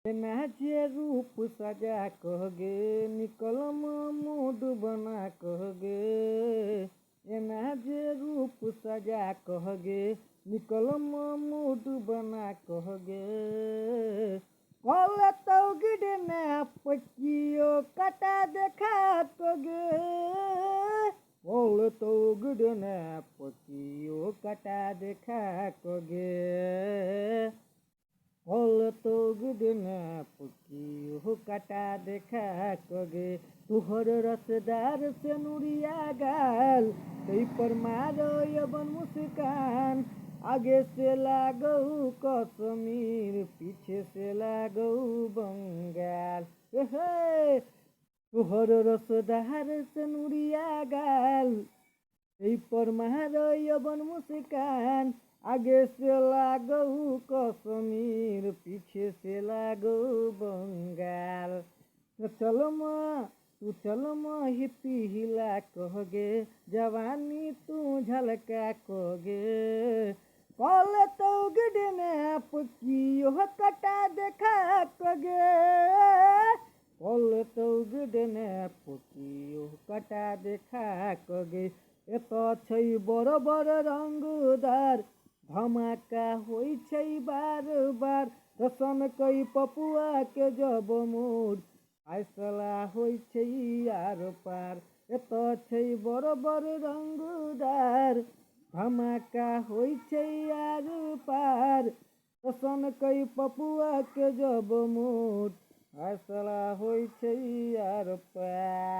नाचे रूप सजा कहगे निकलम मूड बना कहगे नाचे रूप सजा कहगे निकलम मूड बना कहगे कल तो गिडने पकियो कटा देखा कगे कल तो गिडने पकियो कटा देखा कगे कल तो गुडना पुकी हो कटा देखा कगे तुहर रसदार से नुरिया गाल कई पर मारो यबन मुस्कान आगे से लागो कश्मीर पीछे से लागो बंगाल तुहर रसदार से नुरिया गाल कई पर मारो यबन मुस्कान आगे से लागो कश्मीर पीछे से लागो बंगाल तू चलो हिप्पी हिला कहगे जवानी तू झलका कहगे कल तो गिडने पकियो कटा देखा कगे कल तो गिडने पकियो कटा देखा कगे एत छै बड़ बड़ रंगदार धमाका होइ छै बार बार रसन कई पपुआ के जब मूड फैसला होइ छै आर पार एत छै बड़ बड़ रंगदार धमाका होइ छै आर पार रसन कई पपुआ के जब मूड फैसला होइ छै आर पार।